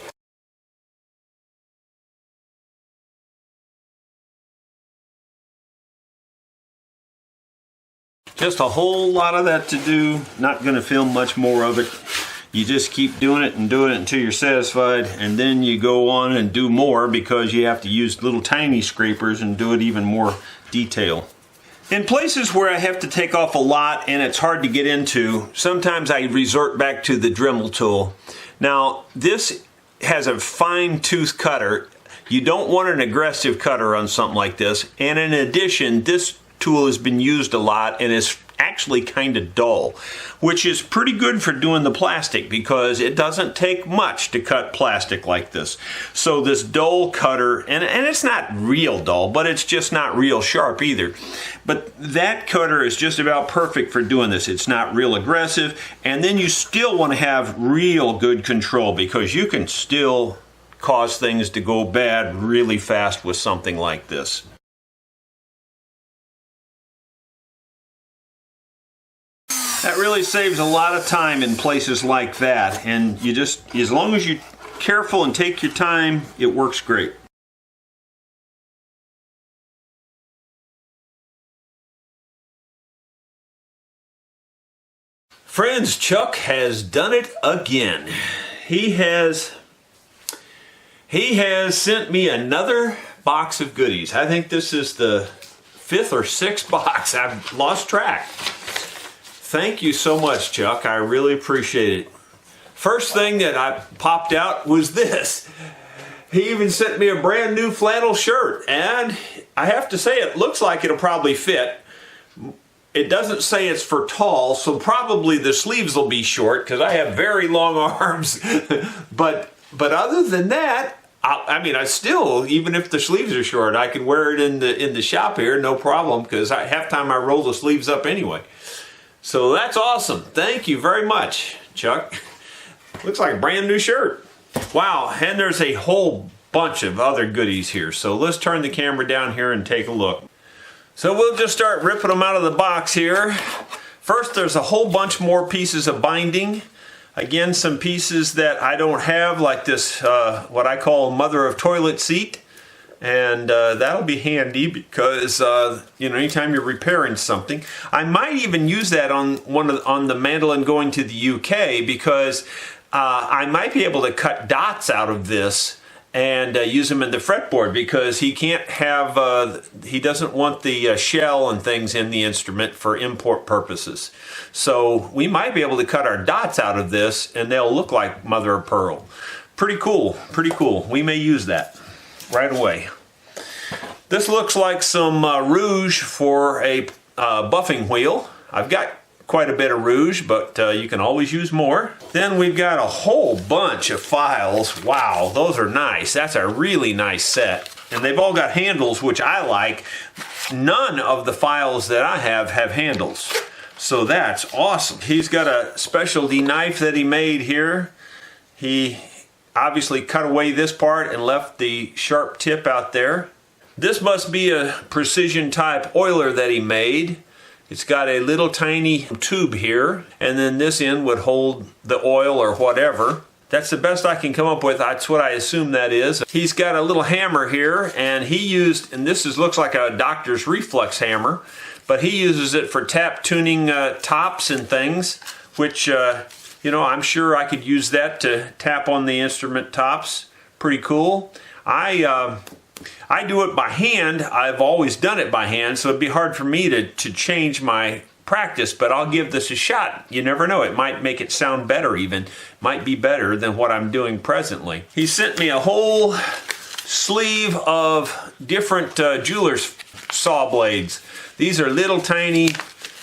Just a whole lot of that to do. Not going to film much more of it. You just keep doing it and doing it until you're satisfied, and then you go on and do more because you have to use little tiny scrapers and do it even more detail. In places where I have to take off a lot and it's hard to get into, sometimes I resort back to the Dremel tool. Now, this has a fine tooth cutter. You don't want an aggressive cutter on something like this, and in addition, this tool has been used a lot and is actually kind of dull, which is pretty good for doing the plastic because it doesn't take much to cut plastic like this. So this dull cutter, and it's not real dull, but it's just not real sharp either. But that cutter is just about perfect for doing this. It's not real aggressive, and then you still want to have real good control because you can still cause things to go bad really fast with something like this. That really saves a lot of time in places like that, and you just, as long as you're careful and take your time, it works great. Friends, Chuck has done it again. He has sent me another box of goodies. I think this is the 5th or 6th box. I've lost track. Thank you so much, Chuck. I really appreciate it. First thing that I popped out was this. He even sent me a brand new flannel shirt, and I have to say it looks like it'll probably fit. It doesn't say it's for tall, so probably the sleeves will be short because I have very long arms. but other than that, I mean, I still, even if the sleeves are short, I can wear it in the shop here, no problem, because half time I roll the sleeves up anyway. So that's awesome. Thank you very much, Chuck. Looks like a brand new shirt. Wow, and there's a whole bunch of other goodies here. So let's turn the camera down here and take a look. So we'll just start ripping them out of the box here. First, there's a whole bunch more pieces of binding. Again, some pieces that I don't have, like this, what I call mother of toilet seat. And that'll be handy because you know, anytime you're repairing something, I might even use that on the mandolin going to the UK because I might be able to cut dots out of this and use them in the fretboard, because he can't have, he doesn't want the shell and things in the instrument for import purposes. So we might be able to cut our dots out of this and they'll look like mother of pearl. Pretty cool, pretty cool. We may use that right away. This looks like some rouge for a buffing wheel. I've got quite a bit of rouge, but you can always use more. Then we've got a whole bunch of files. Wow, those are nice. That's a really nice set. And they've all got handles, which I like. None of the files that I have handles. So that's awesome. He's got a specialty knife that he made here. He obviously cut away this part and left the sharp tip out there. This must be a precision type oiler that he made. It's got a little tiny tube here, and then this end would hold the oil or whatever. That's the best I can come up with. That's what I assume that is. He's got a little hammer here, and he used, and looks like a doctor's reflex hammer, but he uses it for tap tuning tops and things, which, you know, I'm sure I could use that to tap on the instrument tops. Pretty cool. I do it by hand. I've always done it by hand, so it'd be hard for me to change my practice, but I'll give this a shot. You never know. It might make it sound better even. Might be better than what I'm doing presently. He sent me a whole sleeve of different jeweler's saw blades. These are little tiny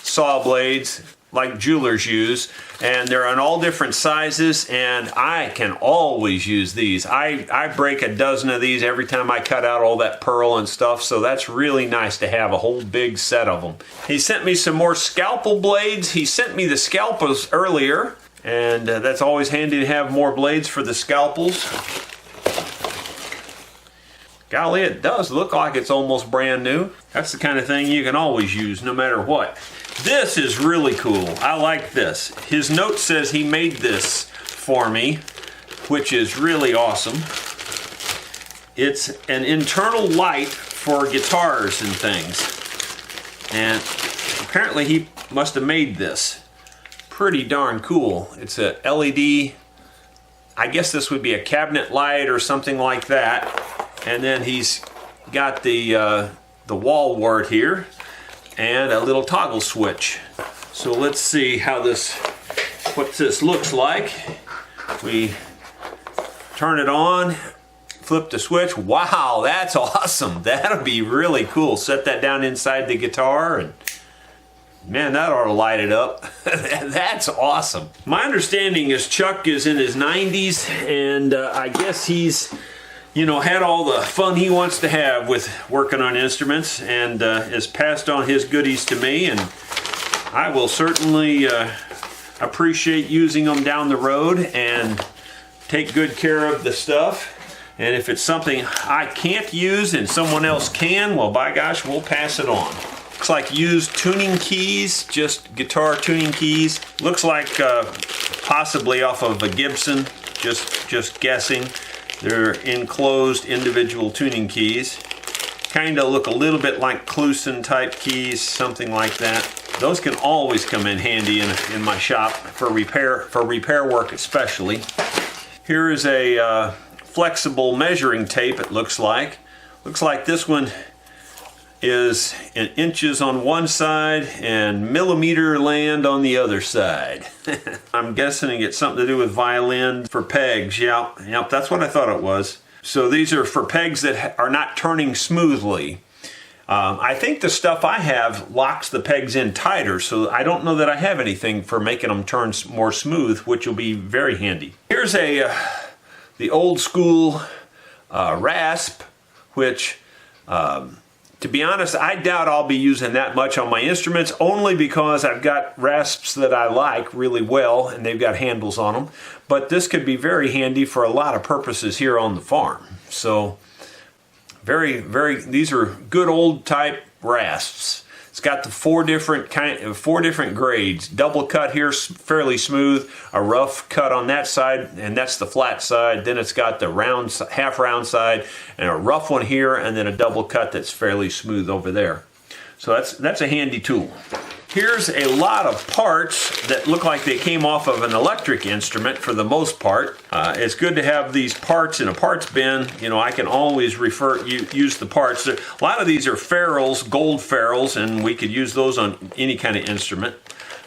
saw blades like jewelers use, and they're on all different sizes, and I can always use these. I break a dozen of these every time I cut out all that pearl and stuff, so that's really nice to have a whole big set of them. He sent me some more scalpel blades. He sent me the scalpels earlier, and that's always handy to have more blades for the scalpels. Golly, it does look like it's almost brand new. That's the kind of thing you can always use no matter what. This is really cool. I like this. His note says he made this for me, which is really awesome. It's an internal light for guitars and things. And apparently he must have made this. Pretty darn cool. It's a LED, I guess this would be a cabinet light or something like that. And then he's got the wall wart here and a little toggle switch. So let's see what this looks like. We turn it on, flip the switch. Wow, that's awesome. That'll be really cool. Set that down inside the guitar, and man, that ought to light it up. That's awesome. My understanding is Chuck is in his 90s, and I guess he's, you know, had all the fun he wants to have with working on instruments, and has passed on his goodies to me, and I will certainly appreciate using them down the road and take good care of the stuff. And if it's something I can't use and someone else can, well, by gosh, we'll pass it on. Looks like used tuning keys, just guitar tuning keys. Looks like possibly off of a Gibson, just guessing. They're enclosed individual tuning keys. Kind of look a little bit like Kluson type keys, something like that. Those can always come in handy in my shop for repair work especially. Here is a flexible measuring tape, it looks like. Looks like this one is in inches on one side and millimeter land on the other side. I'm guessing it's something to do with violin for pegs. Yep, that's what I thought it was. So these are for pegs that are not turning smoothly. I think the stuff I have locks the pegs in tighter, so I don't know that I have anything for making them turn more smooth, which will be very handy. Here's the old school rasp, which to be honest, I doubt I'll be using that much on my instruments, only because I've got rasps that I like really well and they've got handles on them. But this could be very handy for a lot of purposes here on the farm. So these are good old type rasps. It's got the four different grades. Double cut here, fairly smooth. A rough cut on that side, and that's the flat side. Then it's got the round, half round side, and a rough one here, and then a double cut that's fairly smooth over there. So that's a handy tool. Here's a lot of parts that look like they came off of an electric instrument for the most part. It's good to have these parts in a parts bin. You know, I can always use the parts. A lot of these are ferrules, gold ferrules, and we could use those on any kind of instrument.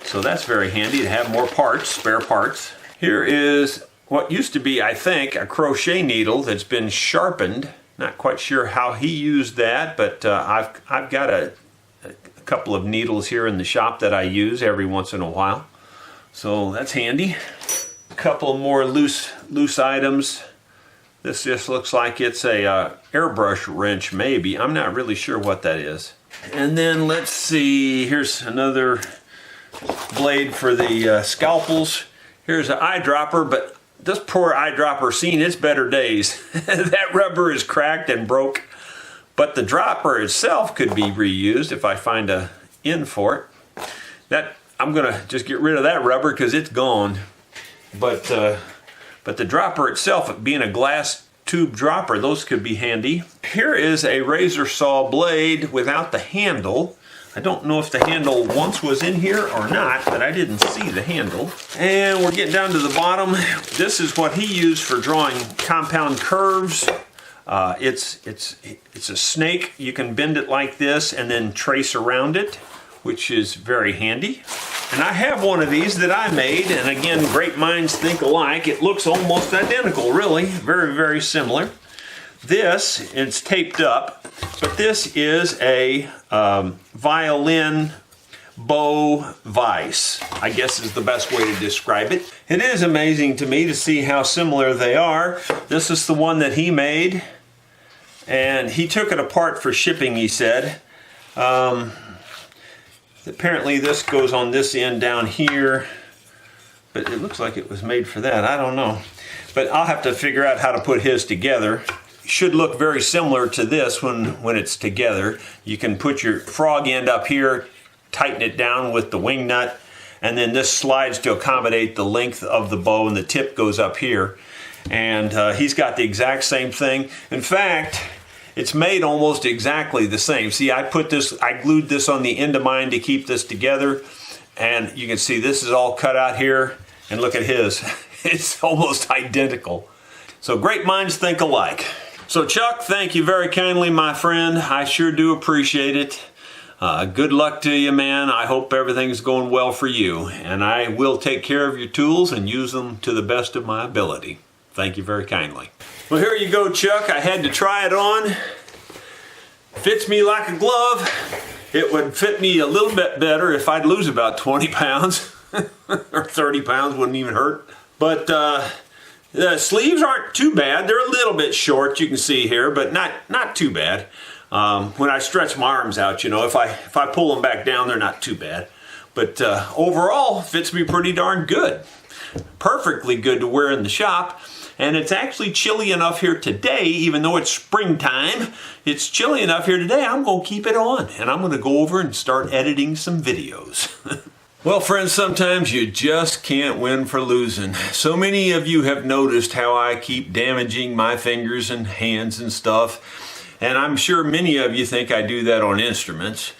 So that's very handy to have more parts, spare parts. Here is what used to be, I think, a crochet needle that's been sharpened. Not quite sure how he used that, but I've got a couple of needles here in the shop that I use every once in a while, so that's handy. A couple more loose items. This just looks like it's a airbrush wrench, maybe. I'm not really sure what that is. And then let's see, here's another blade for the scalpels. Here's an eyedropper, but this poor eyedropper seen its better days. That rubber is cracked and broke. But the dropper itself could be reused if I find a end for it. I'm gonna just get rid of that rubber because it's gone. But the dropper itself, being a glass tube dropper, those could be handy. Here is a razor saw blade without the handle. I don't know if the handle once was in here or not, but I didn't see the handle. And we're getting down to the bottom. This is what he used for drawing compound curves. It's a snake. You can bend it like this and then trace around it, which is very handy. And I have one of these that I made, and again, great minds think alike. It looks almost identical, really. Very, very similar. This, it's taped up, but this is a violin bow vise, I guess is the best way to describe it. It is amazing to me to see how similar they are. This is the one that he made. And he took it apart for shipping, he said. Apparently this goes on this end down here, but it looks like it was made for that. I don't know. But I'll have to figure out how to put his together. It should look very similar to this when it's together. You can put your frog end up here, tighten it down with the wing nut, and then this slides to accommodate the length of the bow, and the tip goes up here. And he's got the exact same thing. In fact, it's made almost exactly the same. See, I glued this on the end of mine to keep this together. And you can see this is all cut out here. And look at his. It's almost identical. So great minds think alike. So Chuck, thank you very kindly, my friend. I sure do appreciate it. Good luck to you, man. I hope everything's going well for you. And I will take care of your tools and use them to the best of my ability. Thank you very kindly. Well, here you go, Chuck. I had to try it on. Fits me like a glove. It would fit me a little bit better if I'd lose about 20 pounds. Or 30 pounds, wouldn't even hurt. But the sleeves aren't too bad. They're a little bit short, you can see here, but not too bad. When I stretch my arms out, you know, if I pull them back down, they're not too bad. But overall, fits me pretty darn good. Perfectly good to wear in the shop. And it's actually chilly enough here today, even though it's springtime, it's chilly enough here today, I'm going to keep it on. And I'm going to go over and start editing some videos. Well, friends, sometimes you just can't win for losing. So many of you have noticed how I keep damaging my fingers and hands and stuff. And I'm sure many of you think I do that on instruments.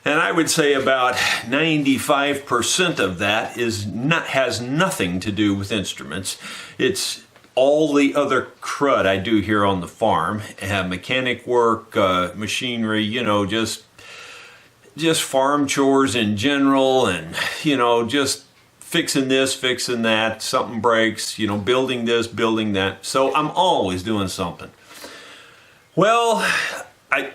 And I would say about 95% of that has nothing to do with instruments. It's all the other crud I do here on the farm, mechanic work, machinery, you know, just farm chores in general, and, you know, just fixing this, fixing that, something breaks, you know, building this, building that. So I'm always doing something. Well,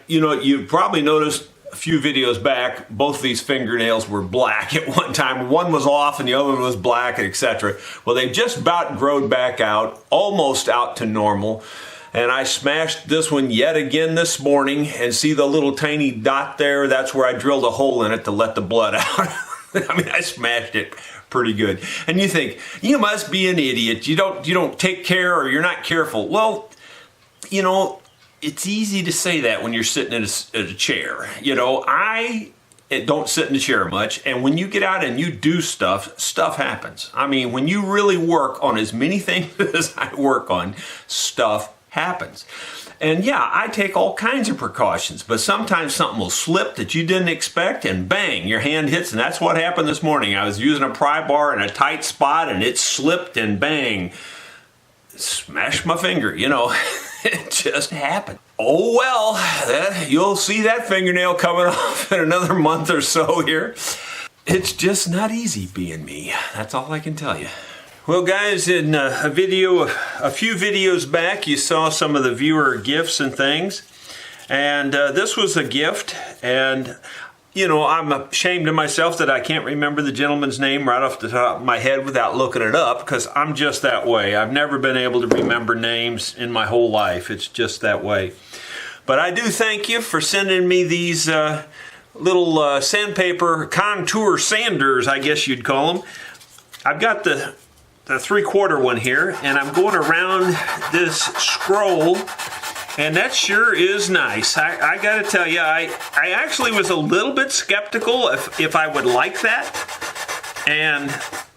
you've probably noticed a few videos back, both these fingernails were black at one time. One was off and the other one was black, etc. Well, they've just about grown back out, almost out to normal. And I smashed this one yet again this morning, and see the little tiny dot there? That's where I drilled a hole in it to let the blood out. I mean, I smashed it pretty good. And you think, you must be an idiot. You don't take care, or you're not careful. Well, you know, it's easy to say that when you're sitting in a chair. You know, I don't sit in the chair much, and when you get out and you do stuff happens. I mean, when you really work on as many things as I work on, stuff happens. And yeah, I take all kinds of precautions, but sometimes something will slip that you didn't expect and bang, your hand hits, and that's what happened this morning. I was using a pry bar in a tight spot and it slipped and bang, smashed my finger, you know. It just happened. Oh well, you'll see that fingernail coming off in another month or so here. It's just not easy being me. That's all I can tell you. Well guys, in a few videos back, you saw some of the viewer gifts and things. And this was a gift, and you know, I'm ashamed of myself that I can't remember the gentleman's name right off the top of my head without looking it up, because I'm just that way. I've never been able to remember names in my whole life. It's just that way. But I do thank you for sending me these little sandpaper contour sanders, I guess you'd call them. I've got the 3/4 one here, and I'm going around this scroll, and that sure is nice. I gotta tell you, I actually was a little bit skeptical if I would like that, and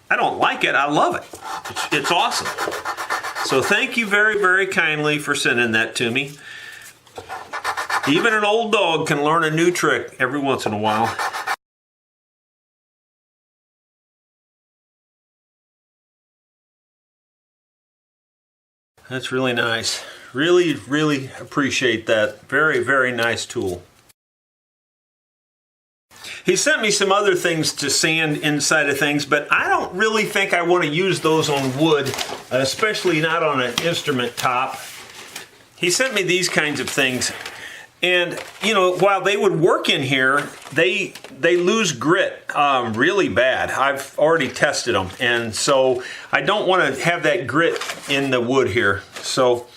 I don't like it, I love it. It's awesome. So thank you very, very kindly for sending that to me. Even an old dog can learn a new trick every once in a while. That's really nice. Really, really appreciate that. Very, very nice tool. He sent me some other things to sand inside of things, but I don't really think I want to use those on wood, especially not on an instrument top. He sent me these kinds of things. And, you know, while they would work in here, they lose grit really bad. I've already tested them, and so I don't want to have that grit in the wood here. So,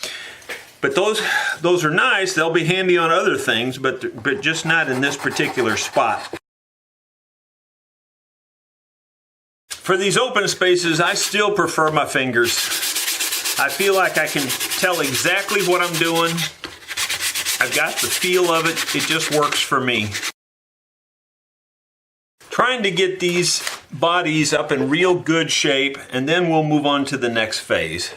but those are nice. They'll be handy on other things, but just not in this particular spot. For these open spaces, I still prefer my fingers. I feel like I can tell exactly what I'm doing. I've got the feel of it. It just works for me. Trying to get these bodies up in real good shape, and then we'll move on to the next phase.